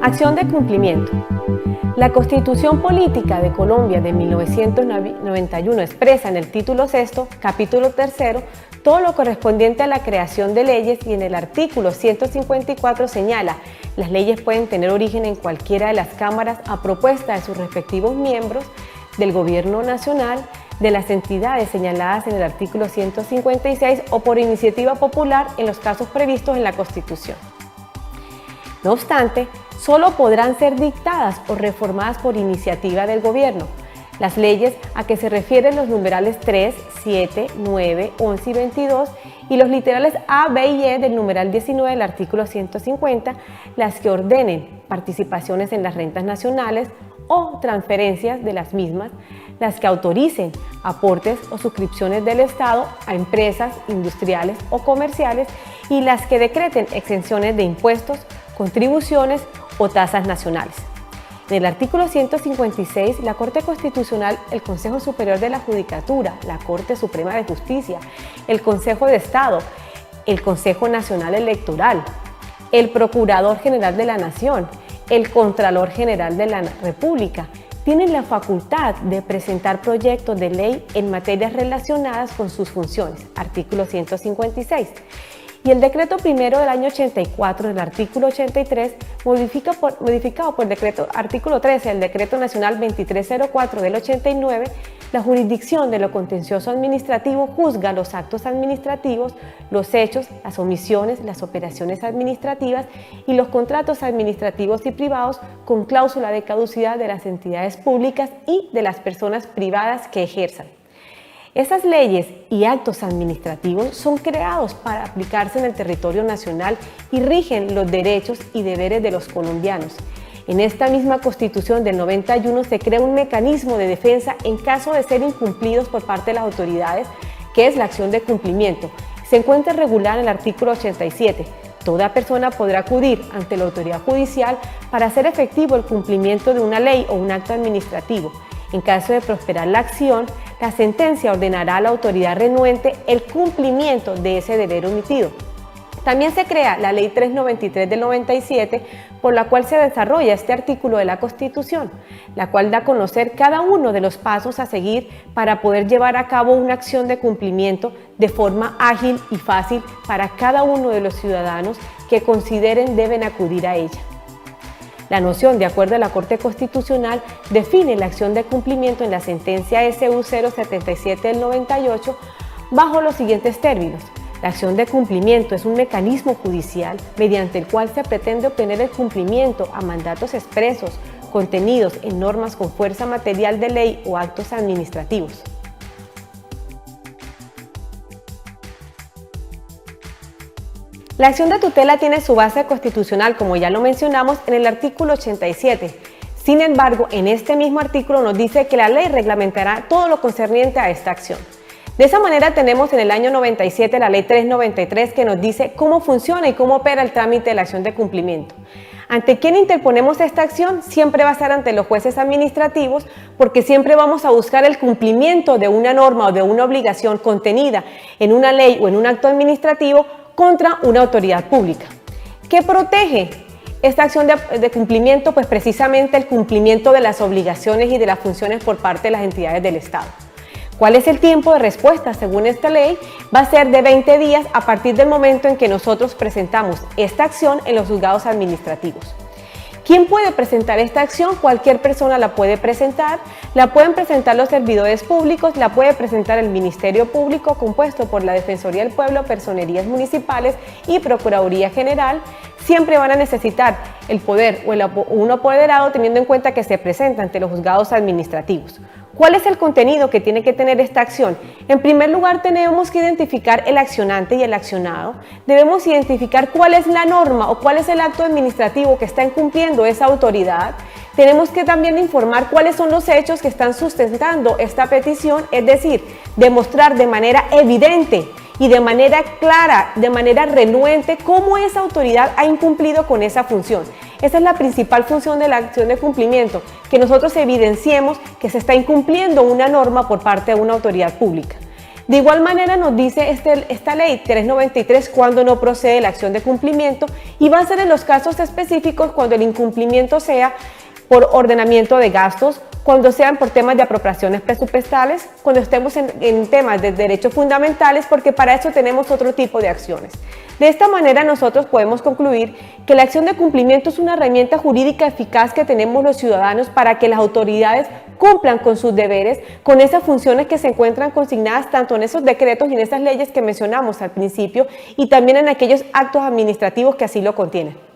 Acción de cumplimiento. La Constitución Política de Colombia de 1991 expresa en el título 6, capítulo 3, todo lo correspondiente a la creación de leyes y en el artículo 154 señala: las leyes pueden tener origen en cualquiera de las cámaras a propuesta de sus respectivos miembros, del Gobierno Nacional, de las entidades señaladas en el artículo 156 o por iniciativa popular en los casos previstos en la Constitución. No obstante, solo podrán ser dictadas o reformadas por iniciativa del Gobierno. Las leyes a que se refieren los numerales 3, 7, 9, 11 y 22 y los literales A, B y E del numeral 19 del artículo 150, las que ordenen participaciones en las rentas nacionales o transferencias de las mismas, las que autoricen aportes o suscripciones del Estado a empresas industriales o comerciales y las que decreten exenciones de impuestos, contribuciones o tasas nacionales. En el artículo 156, la Corte Constitucional, el Consejo Superior de la Judicatura, la Corte Suprema de Justicia, el Consejo de Estado, el Consejo Nacional Electoral, el Procurador General de la Nación, el Contralor General de la República, tienen la facultad de presentar proyectos de ley en materias relacionadas con sus funciones, artículo 156. Y el decreto primero del año 84, del artículo 83, modificado por el decreto artículo 13 del Decreto Nacional 2304 del 89, la jurisdicción de lo contencioso administrativo juzga los actos administrativos, los hechos, las omisiones, las operaciones administrativas y los contratos administrativos y privados con cláusula de caducidad de las entidades públicas y de las personas privadas que ejerzan. Esas leyes y actos administrativos son creados para aplicarse en el territorio nacional y rigen los derechos y deberes de los colombianos. En esta misma Constitución del 91 se crea un mecanismo de defensa en caso de ser incumplidos por parte de las autoridades, que es la acción de cumplimiento. Se encuentra regulada en el artículo 87. Toda persona podrá acudir ante la autoridad judicial para hacer efectivo el cumplimiento de una ley o un acto administrativo. En caso de prosperar la acción, la sentencia ordenará a la autoridad renuente el cumplimiento de ese deber omitido. También se crea la Ley 393 del 97, por la cual se desarrolla este artículo de la Constitución, la cual da a conocer cada uno de los pasos a seguir para poder llevar a cabo una acción de cumplimiento de forma ágil y fácil para cada uno de los ciudadanos que consideren deben acudir a ella. La noción, de acuerdo a la Corte Constitucional, define la acción de cumplimiento en la sentencia SU 077 del 98 bajo los siguientes términos. La acción de cumplimiento es un mecanismo judicial mediante el cual se pretende obtener el cumplimiento a mandatos expresos contenidos en normas con fuerza material de ley o actos administrativos. La acción de tutela tiene su base constitucional, como ya lo mencionamos, en el artículo 87. Sin embargo, en este mismo artículo nos dice que la ley reglamentará todo lo concerniente a esta acción. De esa manera tenemos en el año 97 la Ley 393 que nos dice cómo funciona y cómo opera el trámite de la acción de cumplimiento. ¿Ante quién interponemos esta acción? Siempre va a ser ante los jueces administrativos, porque siempre vamos a buscar el cumplimiento de una norma o de una obligación contenida en una ley o en un acto administrativo contra una autoridad pública. ¿Qué protege esta acción de cumplimiento? Pues precisamente el cumplimiento de las obligaciones y de las funciones por parte de las entidades del Estado. ¿Cuál es el tiempo de respuesta? Según esta ley, va a ser de 20 días a partir del momento en que nosotros presentamos esta acción en los juzgados administrativos. ¿Quién puede presentar esta acción? Cualquier persona la puede presentar, la pueden presentar los servidores públicos, la puede presentar el Ministerio Público compuesto por la Defensoría del Pueblo, Personerías Municipales y Procuraduría General. Siempre van a necesitar el poder o un apoderado teniendo en cuenta que se presenta ante los juzgados administrativos. ¿Cuál es el contenido que tiene que tener esta acción? En primer lugar, tenemos que identificar el accionante y el accionado. Debemos identificar cuál es la norma o cuál es el acto administrativo que está incumpliendo esa autoridad. Tenemos que también informar cuáles son los hechos que están sustentando esta petición, es decir, demostrar de manera evidente y de manera clara, de manera renuente, cómo esa autoridad ha incumplido con esa función. Esa es la principal función de la acción de cumplimiento, que nosotros evidenciemos que se está incumpliendo una norma por parte de una autoridad pública. De igual manera nos dice esta ley 393 cuando no procede la acción de cumplimiento, y va a ser en los casos específicos cuando el incumplimiento sea por ordenamiento de gastos, cuando sean por temas de apropiaciones presupuestales, cuando estemos en temas de derechos fundamentales, porque para eso tenemos otro tipo de acciones. De esta manera nosotros podemos concluir que la acción de cumplimiento es una herramienta jurídica eficaz que tenemos los ciudadanos para que las autoridades cumplan con sus deberes, con esas funciones que se encuentran consignadas tanto en esos decretos y en esas leyes que mencionamos al principio, y también en aquellos actos administrativos que así lo contienen.